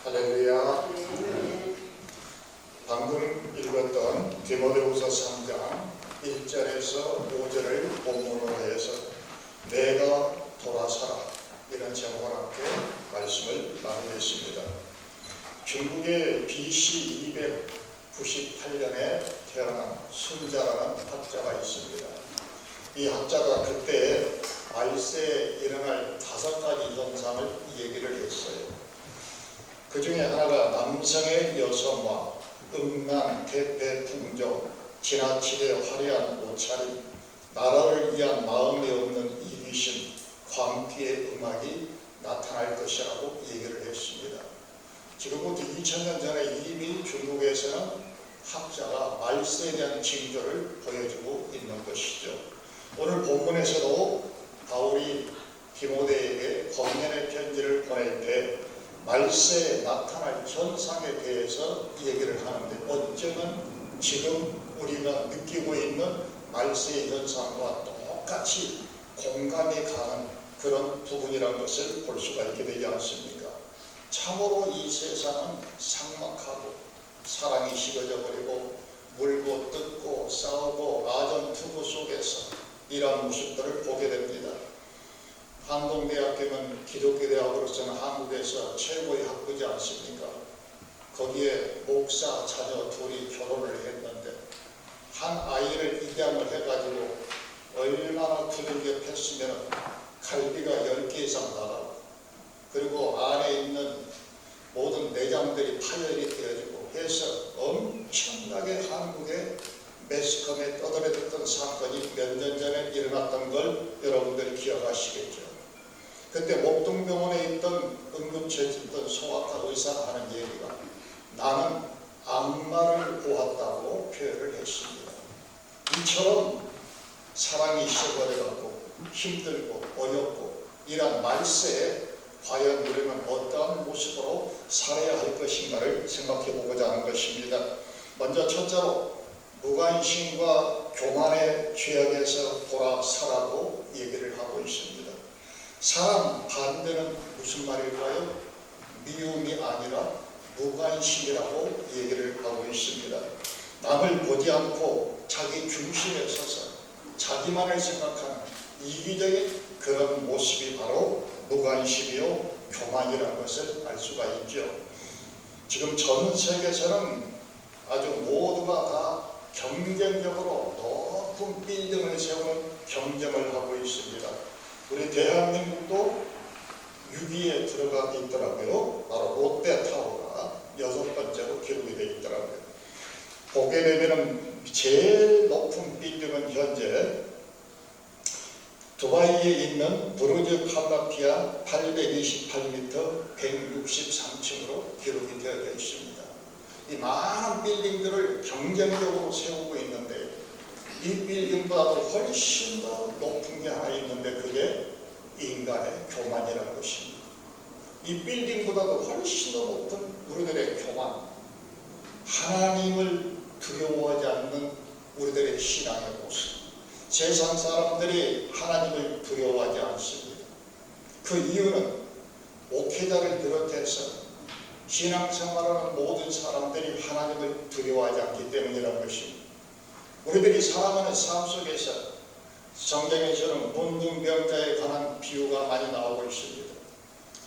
할렐루야. 방금 읽었던 디모데후서 3장 1절에서 5절을 본문으로 해서 내가 돌아서라 이런 제목과 함께 말씀을 나누겠습니다. 중국의 BC 298년에 태어난 순자라는 학자가 있습니다. 이 학자가 그때 말세에 일어날 5가지 현상을 얘기를 했어요. 그 중에 하나가 남성의 여성화, 음란, 대패, 풍조, 지나치게 화려한 옷차림, 나라를 위한 마음이 없는 이기심, 광기의 음악이 나타날 것이라고 얘기를 했습니다. 지금부터 2000년 전에 이미 중국에서는 학자가 말세에 대한 징조를 보여주고 있는 것이죠. 오늘 본문에서도 바울이 디모데에게 권면의 편지를 보낼 때 말세에 나타날 현상에 대해서 얘기를 하는데 어쩌면 지금 우리가 느끼고 있는 말세의 현상과 똑같이 공감이 가는 그런 부분이라는 것을 볼 수가 있게 되지 않습니까? 참으로 이 세상은 삭막하고 사랑이 식어져 버리고 물고 뜯고 싸우고 아전투구 속에서 이러한 모습들을 보게 됩니다. 한동대학교는 기독교대학으로서는 한국에서 최고의 학부지 않습니까? 거기에 목사 자녀 둘이 결혼을 했는데 한 아이를 입양을 해가지고 얼마나 두들겨 팼으면 갈비가 10개 이상 나가고 그리고 안에 있는 모든 내장들이 파열이 되어지고 해서 엄청나게 한국의 매스컴에 떠들어댔던 사건이 몇 년 전에 일어났던 걸 여러분들이 기억하시겠죠. 그때 목동병원에 있던 응급처에 있던 소아과 의사가 하는 얘기가 나는 악마를 보았다고 표현을 했습니다. 이처럼 사랑이 식어버려가고 힘들고 어렵고 이런 말세에 과연 우리는 어떠한 모습으로 살아야 할 것인가를 생각해 보고자 하는 것입니다. 먼저 첫째로 무관심과 교만의 죄악에서 돌아서라고 얘기를 하고 있습니다. 사람 반대는 무슨 말일까요? 미움이 아니라 무관심이라고 얘기를 하고 있습니다. 남을 보지 않고 자기 중심에 서서 자기만을 생각하는 이기적인 그런 모습이 바로 무관심이요 교만이라는 것을 알 수가 있죠. 지금 전 세계에서는 아주 모두가 다 경쟁적으로 높은 빌딩을 세우는 경쟁을 하고 있습니다. 우리 대한민국도 6위에 들어가 있더라고요. 바로 롯데타워가 6번째로 기록이 되어 있더라고요. 보게 되면 제일 높은 빌딩은 현재 두바이에 있는 부르즈 칼라피아 828m 163층으로 기록이 되어 있습니다. 이 많은 빌딩들을 경쟁적으로 세우고 있는데 이 빌딩보다도 훨씬 더 높은 게 하나 있는데 그게 인간의 교만이라는 것입니다. 이 빌딩보다도 훨씬 더 높은 우리들의 교만, 하나님을 두려워하지 않는 우리들의 신앙의 모습. 세상 사람들이 하나님을 두려워하지 않습니다. 그 이유는 목회자를 비롯해서 신앙생활하는 모든 사람들이 하나님을 두려워하지 않기 때문이라는 것입니다. 우리들이 살아가는 삶 속에서 성경에서는 문둥병자에 관한 비유가 많이 나오고 있습니다.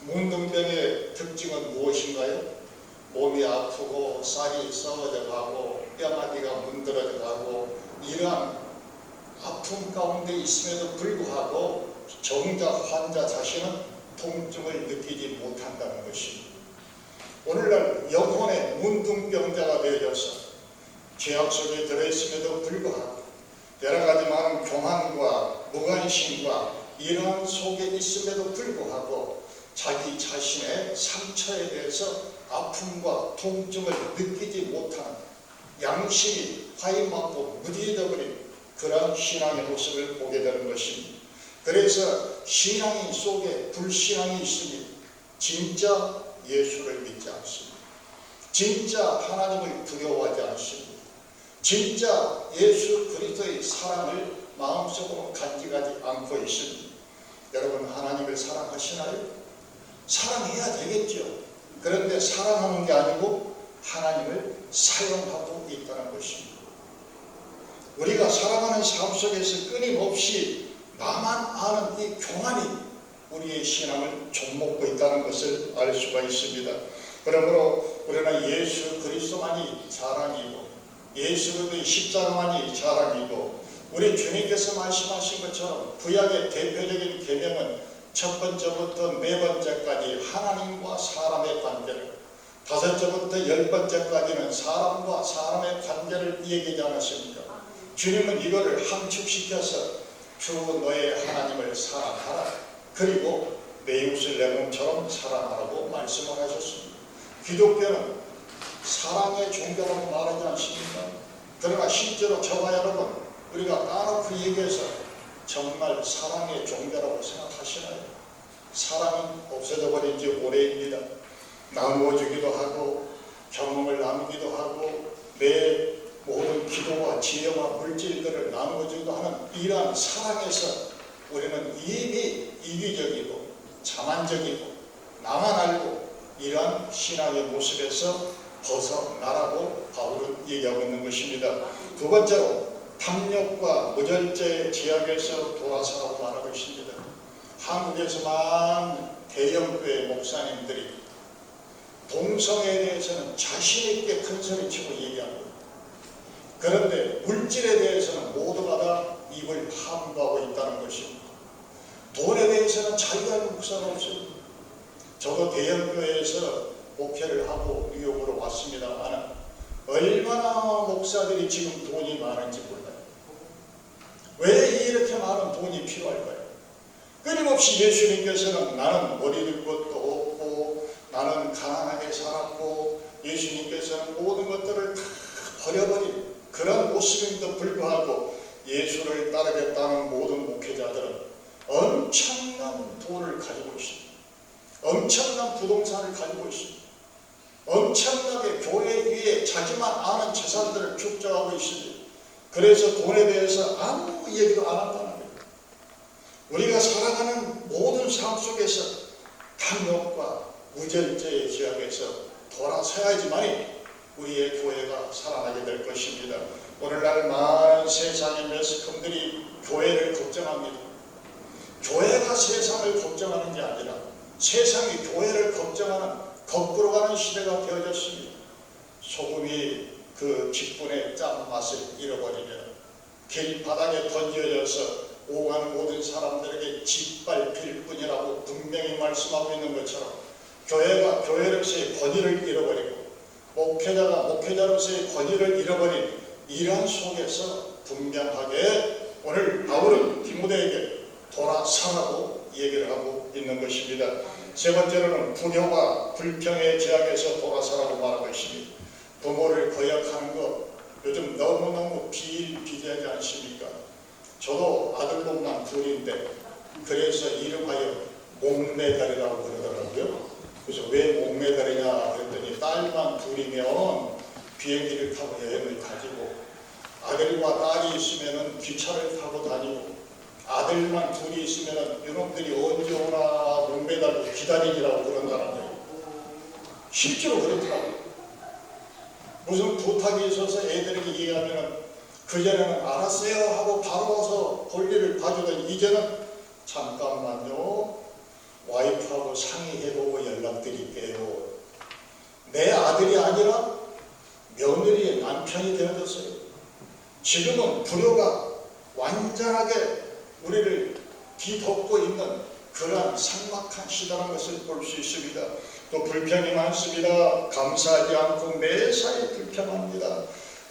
문둥병의 특징은 무엇인가요? 몸이 아프고 쌀이 썩어져 가고 뼈마디가 문드러져 가고 이러한 아픔 가운데 있음에도 불구하고 정작 환자 자신은 통증을 느끼지 못한다는 것입니다. 오늘날 영혼의 문둥병자가 되어져서 죄악 속에 들어있음에도 불구하고 여러 가지 많은 교만과 무관심과 이러한 속에 있음에도 불구하고 자기 자신의 상처에 대해서 아픔과 통증을 느끼지 못하는 양심이 화인맞고 무디져버린 그런 신앙의 모습을 보게 되는 것입니다. 그래서 신앙인 속에 불신앙이 있으니 진짜 예수를 믿지 않습니다. 진짜 하나님을 두려워하지 않습니다. 진짜 예수 그리스도의 사랑을 마음속으로 간직하지 않고 있습니다. 여러분 하나님을 사랑하시나요? 사랑해야 되겠죠. 그런데 사랑하는 게 아니고 하나님을 사용하고 있다는 것입니다. 우리가 살아가는 삶 속에서 끊임없이 나만 아는 이 교만이 우리의 신앙을 좀먹고 있다는 것을 알 수가 있습니다. 그러므로 우리는 예수 그리스도만이 자랑이고 예수 그리스도의 십자가만이 자랑이고 우리 주님께서 말씀하신 것처럼 구약의 대표적인 계명은 첫 번째부터 네 번째까지 하나님과 사람의 관계를, 다섯째부터 열 번째까지는 사람과 사람의 관계를 얘기하지 않았습니까? 주님은 이거를 함축시켜서 주 너의 하나님을 사랑하라, 그리고 내 이웃을 내 몸처럼 사랑하라고 말씀을 하셨습니다. 기독교는 사랑의 종교라고 말하지 않습니까? 그러나 실제로 저와 여러분, 우리가 까놓고 얘기해서 정말 사랑의 종교라고 생각하시나요? 사랑은 없어져 버린 지 오래입니다. 나누어주기도 하고 경험을 나누기도 하고 내 모든 기도와 지혜와 물질들을 나누어주기도 하는 이러한 사랑에서 우리는 이미 이기적이고 자만적이고 나만 알고 이러한 신앙의 모습에서 벗어나라고 바울은 얘기하고 있는 것입니다. 두 번째로 탐욕과 무절제의 제약에서 돌아서라고 말하고 있습니다. 한국에서만 대형교회 목사님들이 동성애에 대해서는 자신있게 큰소리치고 얘기합니다. 그런데 물질에 대해서는 모두가 다 입을 함구하고 있다는 것입니다. 돈에 대해서는 자기가 묵사가 없어요. 저도 대형교회에서 목회를 하고 뉴욕으로 왔습니다만 얼마나 목사들이 지금 돈이 많은지 몰라요. 왜 이렇게 많은 돈이 필요할까요? 끊임없이 예수님께서는 나는 머리 들 것도 없고 나는 가난하게 살았고 예수님께서는 모든 것들을 다 버려버린 그런 모습임에도 불구하고 예수를 따르겠다는 모든 목회자들은 엄청난 돈을 가지고 있습니다. 엄청난 부동산을 가지고 있습니다. 엄청나게 교회 위에 자기만 아는 재산들을 축적하고 있습니다. 그래서 돈에 대해서 아무 얘기도 안 한다는 거예요. 우리가 살아가는 모든 삶 속에서 탐욕과 무절제의 지역에서 돌아서야지만이 우리의 교회가 살아나게 될 것입니다. 오늘날 많은 세상의 매스컴들이 교회를 걱정합니다. 교회가 세상을 걱정하는 게 아니라 세상이 교회를 걱정하는 거꾸로 가는 시대가 되어졌습니다. 소금이 그 직분의 짠맛을 잃어버리면 길바닥에 던져져서 오가는 모든 사람들에게 짓밟힐 뿐이라고 분명히 말씀하고 있는 것처럼 교회가 교회로서의 권위를 잃어버리고 목회자가 목회자로서의 권위를 잃어버린 이러한 속에서 분명하게 오늘 바울은 디모데에게 돌아서라고 얘기를 하고 있는 것입니다. 세 번째로는 불효와 불평의 제약에서 돌아서라고 말하고 있습니다. 부모를 거역하는 것 요즘 너무너무 비일비재하지 않습니까? 저도 아들놈만 둘인데 그래서 이름하여 목매달이라고 그러더라고요. 그래서 왜 목매달이냐 그랬더니 딸만 둘이면 비행기를 타고 여행을 가지고 아들과 딸이 있으면 기차를 타고 다니고 아들만 둘이 있으면 이놈들이 언제 오나 목매달고 기다리기라고 그런다는 거예요. 실제로 그렇더라고요. 무슨 부탁이 있어서 애들에게 얘기하면 그전에는 알았어요 하고 바로 와서 볼일을 봐주더니 이제는 잠깐만요 와이프하고 상의해보고 연락드릴게요. 내 아들이 아니라 며느리의 남편이 되어졌어요. 지금은 불효가 완전하게 우리를 뒤덮고 있는 그러한 삭막한 시대라는 것을 볼 수 있습니다. 또 불평이 많습니다. 감사하지 않고 매사에 불평합니다.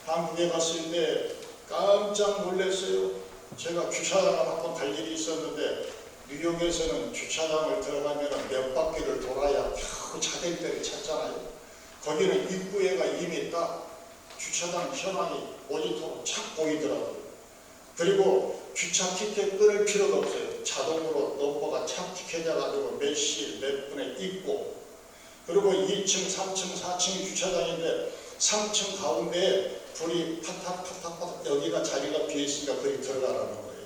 한국에 갔을 때 깜짝 놀랐어요. 제가 주차장을 한번 갈 일이 있었는데 뉴욕에서는 주차장을 들어가면 몇 바퀴를 돌아야 겨우 차댈 찾잖아요. 거기는 입구에가 이미 딱 주차장 현황이 모니터로 착 보이더라고요. 그리고 주차 티켓 끊을 필요도 없어요. 자동으로 넘버가 착 찍혀져가지고 몇 시 몇 분에 있고, 그리고 2층, 3층, 4층 주차장인데 3층 가운데에 불이 팍팍 여기가 자리가 비어있으니까 거기 들어가라는 거예요.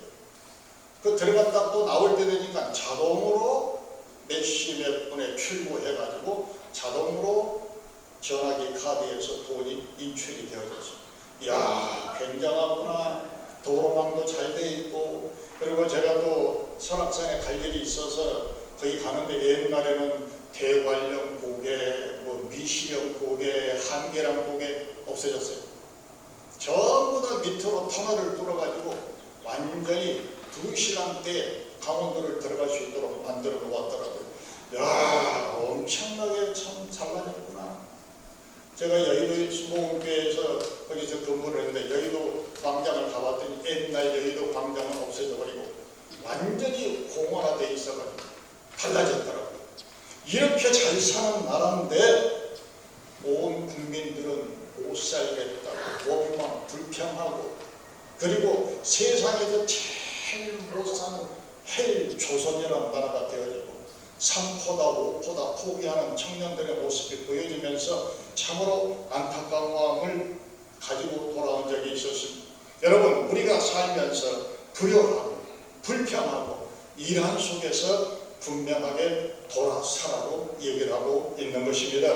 그 들어갔다 또 나올 때 되니까 자동으로 몇 시 몇 분에 출고해가지고 자동으로 전화기 카드에서 돈이 인출이 되어졌어요. 이야, 굉장하구나. 도로망도 잘 돼 있고, 그리고 제가 또 설악산에 갈 일이 있어서 거기 가는데 옛날에는 대관령 고개, 뭐 미시령 고개, 한계랑 고개 없어졌어요. 전부 다 밑으로 터널을 뚫어가지고 완전히 2시간대에 강원도를 들어갈 수 있도록 만들어 놓았더라고요. 야, 엄청나게 참 잘라냈구나. 제가 여의도 수목원교회에서 거기서 근무를 했는데 여의도 광장을 가봤더니 옛날 여의도 광장은 없어져 버리고 완전히 공원화되어 있어가지고 달라졌더라고요. 이렇게 잘 사는 나라인데 온 국민들은 못 살겠다고 원망, 불평하고, 그리고 세상에서 제일 못 사는 헬 조선이라는 나라가 되어지고 3포다 5포다 포기하는 청년들의 모습이 보여지면서 참으로 안타까운 마음을 가지고 돌아온 적이 있었습니다. 여러분, 우리가 살면서 두려워하고 불평하고 이러한 속에서 분명하게 돌아서라고 얘기를 하고 있는 것입니다.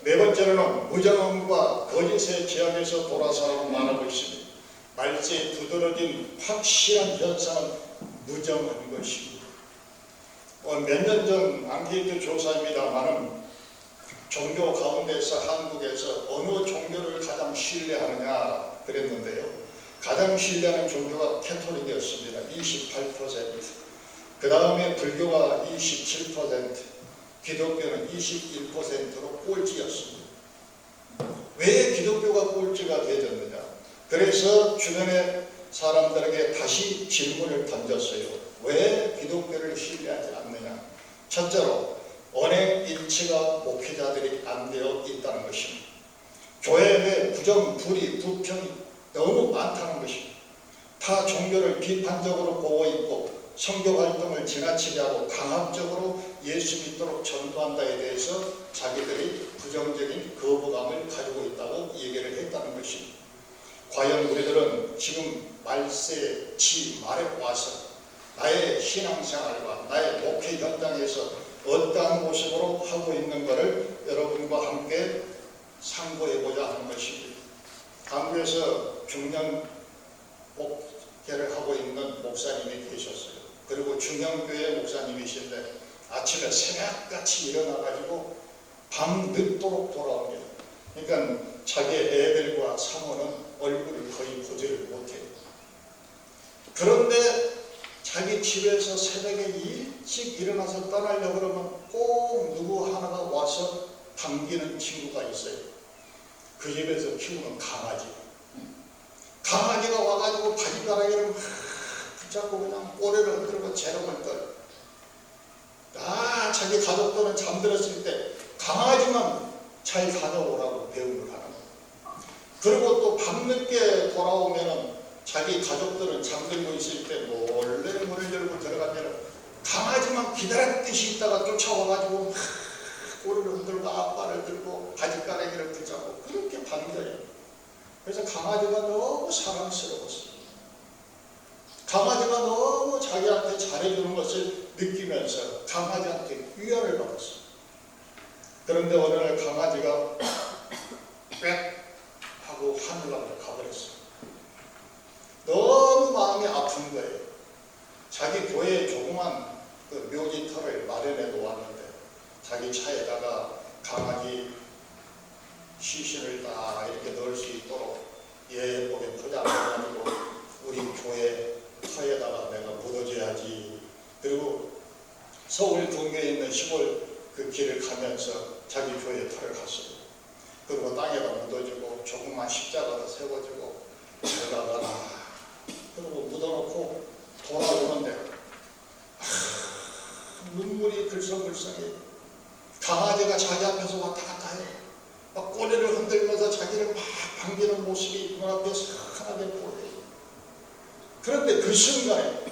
네 번째로는 무정함과 거짓의 제약에서 돌아서라고 말하고 있습니다. 말세에 두드러진 확실한 현상은 무정한 것입니다. 몇 년 전 앙케이트 조사입니다만은 종교 가운데서 한국에서 어느 종교를 가장 신뢰하느냐 그랬는데요. 가장 신뢰하는 종교가 캐톨릭이었습니다. 28%. 그 다음에 불교가 27%, 기독교는 21%로 꼴찌였습니다. 왜 기독교가 꼴찌가 되었느냐? 그래서 주변의 사람들에게 다시 질문을 던졌어요. 왜 기독교를 신뢰하지 않느냐? 첫째로 언행 일치가 목회자들이 안 되어 있다는 것입니다. 교회 내 부정, 불의, 부평이 너무 많다는 것입니다. 타 종교를 비판적으로 보고 있고 선교 활동을 지나치게 하고 강압적으로 예수 믿도록 전도한다에 대해서 자기들이 부정적인 거부감을 가지고 있다고 얘기를 했다는 것입니다. 과연 우리들은 지금 말세 지 말에 와서 나의 신앙생활과 나의 목회 현장에서 어떠한 모습으로 하고 있는가를 여러분과 함께 상고해보자 하는 것입니다. 한국에서 중년 목회를 하고 있는 목사님이 계셨어요. 그리고 중형교회 목사님이신데 아침에 새벽같이 일어나가지고 밤 늦도록 돌아옵니다. 그러니까 자기 애들과 사모는 얼굴을 거의 보지를 못해요. 그런데 자기 집에서 새벽에 일찍 일어나서 떠나려고 그러면 꼭 누구 하나가 와서 당기는 친구가 있어요. 그 집에서 키우는 강아지. 강아지가 와가지고 바지가락이를 막 붙잡고 그냥 꼬리를 흔들고 재롱을 떨. 자기 가족들은 잠들었을 때 강아지만 잘 다녀오라고 배움을 하는 거예요. 그리고 또 밤늦게 돌아오면은 자기 가족들은 잠들고 있을 때 몰래 문을 열고 들어가면 강아지만 기다렸듯이 있다가 쫓아와가지고 꼬리를 흔들고 앞발을 들고 바지가락이를 붙잡고 그렇게 반겨요. 그래서 강아지가 너무 사랑스러웠어요. 강아지가 너무 자기한테 잘해주는 것을 느끼면서 강아지한테 위안을 받았어요. 그런데 어느 날 강아지가 빽 하고 하늘나라로 가버렸어요. 너무 마음이 아픈 거예요. 자기 교회에 조그만 그 묘지터를 마련해 놓았는데 자기 차에다가 강아지 시신을 다 이렇게 넣을 수 있도록 예쁘게 포장해가지고 우리 교회 터에다가 내가 묻어줘야지. 그리고 서울 근교에 있는 시골 그 길을 가면서 자기 교회 터를 갔어요. 그리고 땅에다 묻어주고 조그만 십자가도 세워주고 잘 가거라. 그리고 묻어놓고 돌아오는데 눈물이 글썽글썽해. 강아지가 자기 앞에서 왔다 갔다 해요. 막 꼬리를 흔들면서 자기를 막 반기는 모습이 눈앞에 선하게 보여요. 그런데 그 순간에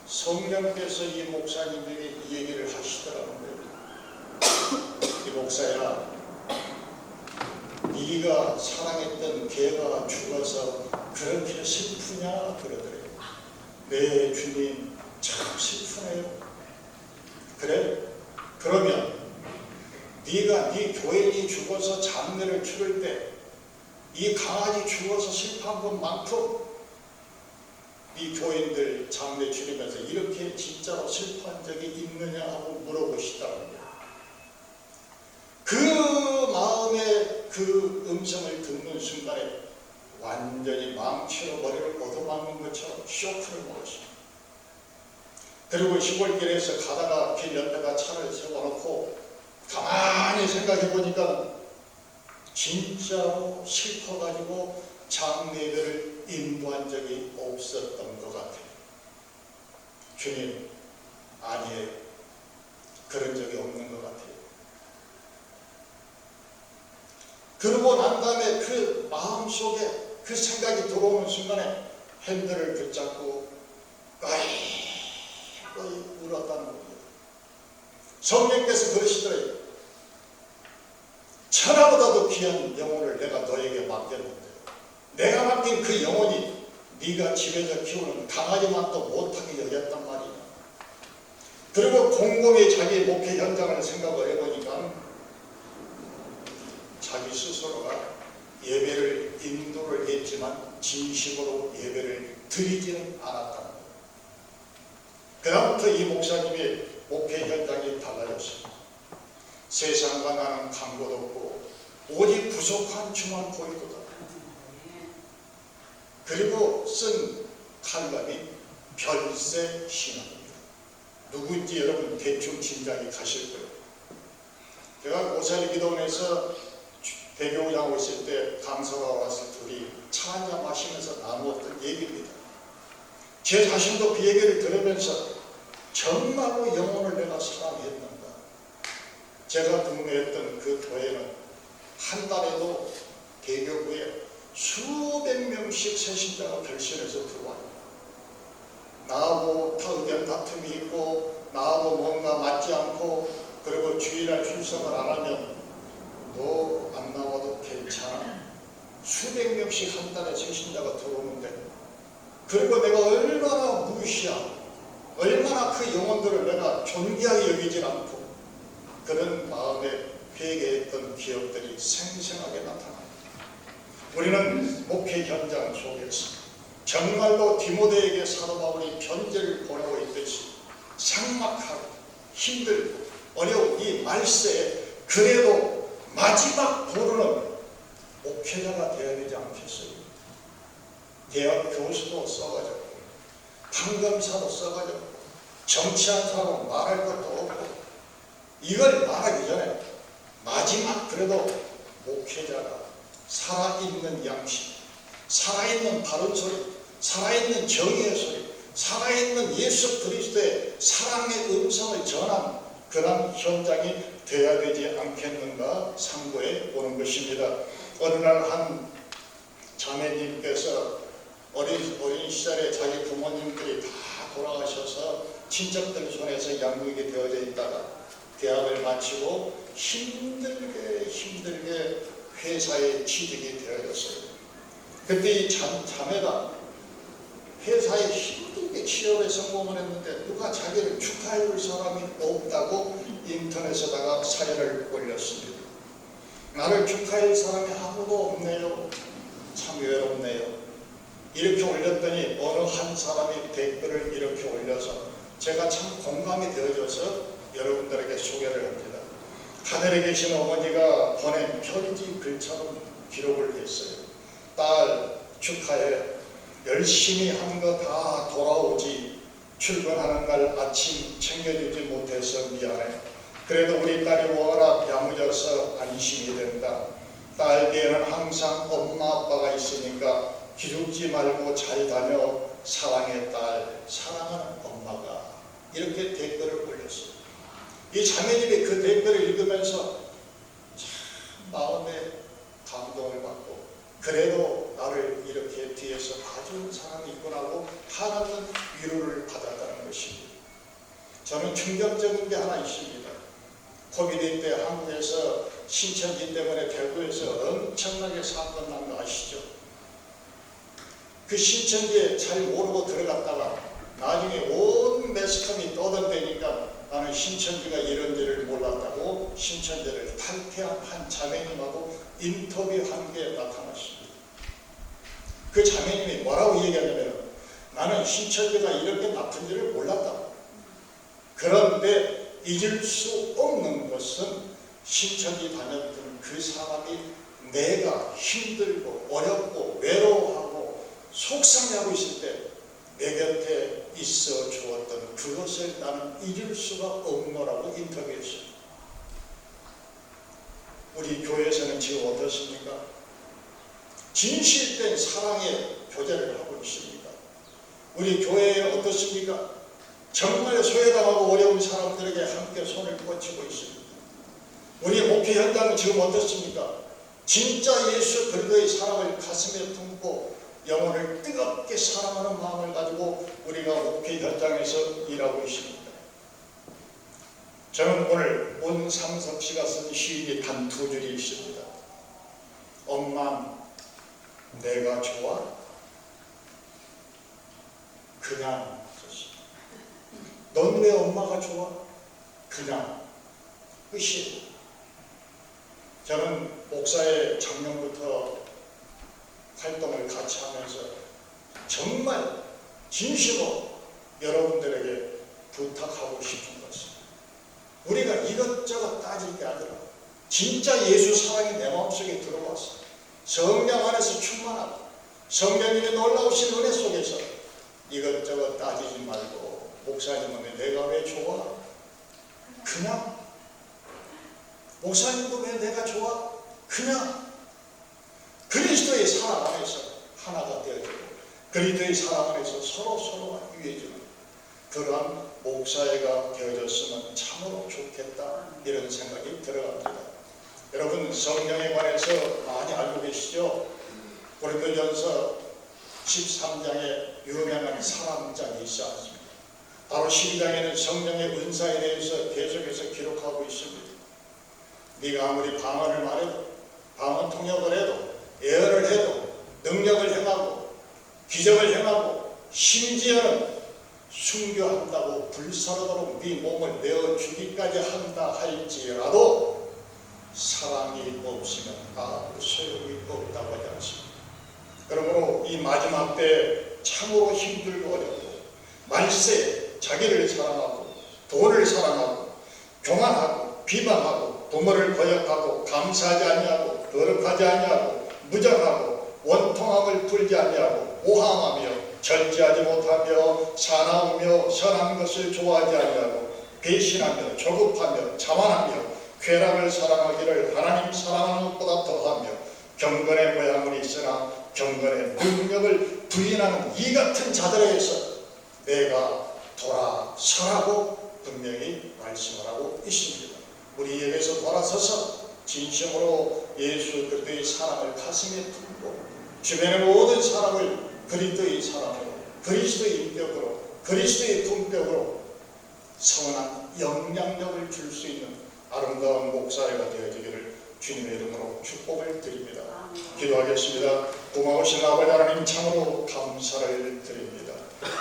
성령께서 이 목사님에게 이 얘기를 하시더라는 거예요. 이 목사야, 네가 사랑했던 개가 죽어서 그렇게 슬프냐 그러더래요. 네 주님, 참 슬프네요. 그래? 그러면 네가 네 교인이 죽어서 장례를 치를 때 이 강아지 죽어서 슬퍼한 것만큼 이 교인들 장례 치르면서 이렇게 진짜로 슬퍼한 적이 있느냐 하고 물어보시더라고요. 그 마음의 그 음성을 듣는 순간에 완전히 망치로 머리를 얻어맞는 것처럼 쇼크를 먹었어요. 그리고 시골길에서 가다가 길 옆에다 차를 세워놓고 가만히 생각해 보니까 진짜로 슬퍼가지고 장례를 인도한 적이 없었던 것 같아요. 주님, 아니에요. 그런 적이 없는 것 같아요. 그러고 난 다음에 그 마음속에 그 생각이 들어오는 순간에 핸들을 붙잡고 거의 울었다는 겁니다. 성령께서 그러시더래요. 천하보다도 귀한 영혼을 내가 너에게 맡겼는데 내가 맡긴 그 영혼이 네가 집에서 키우는 강아지만도 못하게 여겼단 말이야. 그리고 곰곰이 자기 목회 현장을 생각을 해보니까 자기 스스로가 예배를 인도를 했지만 진심으로 예배를 드리지는 않았다는 거예요. 그다음부터 이 목사님의 목회 현장이 달라졌습니다. 세상과 나는 간고도 없고 오직 부족한 주만 보이도다. 그리고 쓴 칼럼이 별세 신앙입니다. 누구인지 여러분 대충 짐작이 가실 거예요. 제가 고사리 기도원에서 대교훈하고 있을 때 강사가 왔을 때 둘이 차 한잔 마시면서 나누었던 얘기입니다. 제 자신도 그 얘기를 들으면서 정말로 영혼을 내가 사랑했는가. 제가 근무했던 그 교회는 한 달에도 대교구에 수백 명씩 새신자가 결신해서 들어와요. 나하고 다 의견 다툼이 있고 나하고 뭔가 맞지 않고 그리고 주일날 출석을 안 하면 너 안 나와도 괜찮아. 수백 명씩 한 달에 새신자가 들어오는데 그리고 내가 얼마나 무시하고 얼마나 그 영혼들을 내가 존귀하게 여기질 않고 그런 마음에 회개했던 기억들이 생생하게 나타납니다. 우리는 목회 현장 속에서 정말로 디모데에게 사도 바울이 편지를 보내고 있듯이 삭막하고 힘들고 어려운 이 말세에 그래도 마지막 보루는 목회자가 되어야 되지 않겠어요? 대학 교수도 써가지고 판검사도 써가지고 정치한 사람은 말할 것도 없고 이걸 말하기 전에 마지막 그래도 목회자가 살아있는 양식, 살아있는 바른 소리, 살아있는 정의의 소리, 살아있는 예수 그리스도의 사랑의 음성을 전한 그런 현장이 되어야 되지 않겠는가 상고해 보는 것입니다. 어느 날 한 자매님께서 어린 시절에 자기 부모님들이 다 돌아가셔서 친척들 손에서 양육이 되어져 있다가 대학을 마치고 힘들게 회사에 취직이 되어졌어요. 그때 이 자매가 회사에 힘들게 취업에 성공을 했는데 누가 자기를 축하해 줄 사람이 없다고 인터넷에다가 사연을 올렸습니다. 나를 축하해 줄 사람이 아무도 없네요. 참 외롭네요. 이렇게 올렸더니 어느 한 사람이 댓글을 이렇게 올려서 제가 참 공감이 되어져서 여러분들에게 소개를 합니다. 하늘에 계신 어머니가 보낸 편지 글처럼 기록을 했어요. 딸 축하해. 열심히 한 거 다 돌아오지. 출근하는 날 아침 챙겨주지 못해서 미안해. 그래도 우리 딸이 워낙 야무져서 안심이 된다. 딸에게는 항상 엄마 아빠가 있으니까 기죽지 말고 잘 다녀. 사랑의 딸, 사랑하는 엄마가. 이렇게 댓글을 올렸어요. 이 자매님이 그 댓글을 읽으면서 참 마음에 감동을 받고 그래도 나를 이렇게 뒤에서 봐주는 사람이 있구나 하고 하나님 위로를 받았다는 것입니다. 저는 충격적인 게 하나 있습니다. 코비드 때 한국에서 신천지 때문에 대구에서 엄청나게 사건 난 거 아시죠? 그 신천지에 잘 모르고 들어갔다가 나중에 온 매스컴이 떠들대니까 나는 신천지가 이런지를 몰랐다고 신천지를 탈퇴한 한 자매님하고 인터뷰한 게 나타났습니다. 그 자매님이 뭐라고 얘기하냐면 나는 신천지가 이렇게 나쁜지를 몰랐다고. 그런데 잊을 수 없는 것은 신천지 다녔던 그 사람이 내가 힘들고 어렵고 외로워하고 속상해하고 있을 때 내 곁에 있어 주었던 그것을 나는 잊을 수가 없노라고 인터뷰했습니다. 우리 교회에서는 지금 어떻습니까? 진실된 사랑의 교제를 하고 있습니다. 우리 교회에 어떻습니까? 정말 소외당하고 어려운 사람들에게 함께 손을 뻗치고 있습니다. 우리 목회 현장은 지금 어떻습니까? 진짜 예수 그리스도의 사랑을 가슴에 품고 영혼을 뜨겁게 사랑하는 마음을 가지고 우리가 목회 현장에서 일하고 있습니다. 저는 오늘 온상섭 씨가 쓴 시인이 단 2줄이 있습니다. 엄마 내가 좋아? 그냥 썼습니다. 넌 왜 엄마가 좋아? 그냥 끝이에요. 저는 목사의 작년부터 활동을 같이 하면서 정말 진심으로 여러분들에게 부탁하고 싶은 것은 우리가 이것저것 따질 게 아니라 진짜 예수 사랑이 내 마음속에 들어와서 성령 안에서 충만하고 성령님의 놀라우신 은혜 속에서 이것저것 따지지 말고 목사님은 내가 왜 좋아? 그냥 목사님도 왜 내가 좋아? 그냥 그리스도의 사랑 안에서 하나가 되어지고 그리스도의 사랑 안에서 서로가 유해지는 그러한 목사회가 되어졌으면 참으로 좋겠다 이런 생각이 들어갑니다. 여러분 성경에 관해서 많이 알고 계시죠? 고린도전서 13장에 유명한 사랑장이 있지 않습니까? 바로 12장에는 성령의 은사에 대해서 계속해서 기록하고 있습니다. 네가 아무리 방언을 말해도 방언 통역을 해도 예언을 해도 능력을 행하고 기적을 행하고 심지어는 순교한다고 불사르도록 네 몸을 내어주기까지 한다 할지라도 사랑이 없으면 아무 소용이 없다고 하지 않습니다. 그러므로 이 마지막 때 참으로 힘들고 어렵고 말세 자기를 사랑하고 돈을 사랑하고 교만하고 비방하고 부모를 거역하고 감사하지 아니하고 거룩하지 아니하고 무정하고 원통함을 풀지 아니하고 오함하며 절제하지 못하며 사나우며 선한 것을 좋아하지 아니하고 배신하며 조급하며 자만하며 쾌락을 사랑하기를 하나님 사랑하는 것보다 더하며 경건의 모양은 있으나 경건의 능력을 부인하는 이 같은 자들에게서 내가 돌아서라고 분명히 말씀을 하고 있습니다. 우리에게서 돌아서서 진심으로 예수 그리스도의 사랑을 가슴에 품고 주변의 모든 사람을 그리스도의 사랑으로 그리스도의 인격으로 그리스도의 품격으로 선한 영향력을 줄 수 있는 아름다운 목사회가 되어지기를 주님의 이름으로 축복을 드립니다. 기도하겠습니다. 고마우신 아버지 하나님 참으로 감사를 드립니다.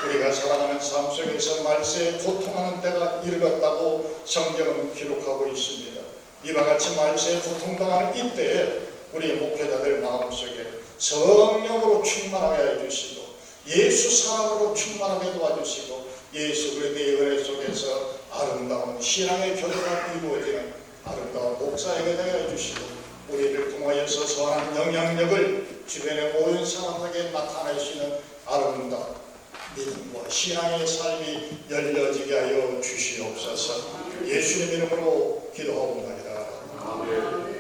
우리가 살아가는 삶 속에서 말세에 고통하는 때가 이르렀다고 성경은 기록하고 있습니다. 이와 같이 말세에 고통당하는 이때에 우리 목회자들 마음속에 성령으로 충만하게 해주시고 예수 사랑으로 충만하게 도와주시고 예수 그리스도의 은혜 속에서 아름다운 신앙의 교제가 이루어지는 아름다운 목사에게 되어 주시고 우리를 통하여서 선한 영향력을 주변의 모든 사람에게 나타낼 수 있는 아름다운 믿음과 신앙의 삶이 열려지게 하여 주시옵소서. 예수님 이름으로 기도하옵나이다. 아멘.